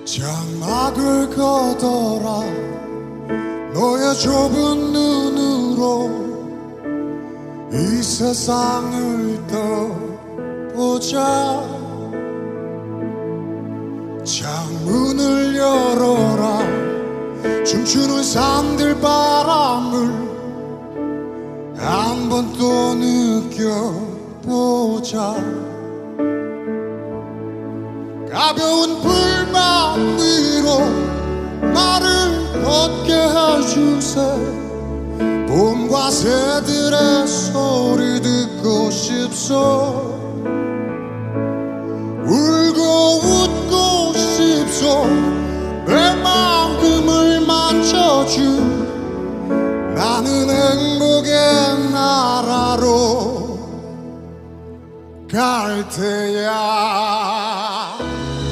장막을 걷어라 너의 좁은 눈으로 이 세상을 떠보자. 창문을 열어라 춤추는 산들 바람을 한 번 또 느껴보자. 가벼운 불만 위로 나를 걷게 해주세. 봄과 새들의 소리 듣고 싶소. 울고 웃고 싶소. 내 마음을 만져준 나는 행복의 나라로 갈 테야.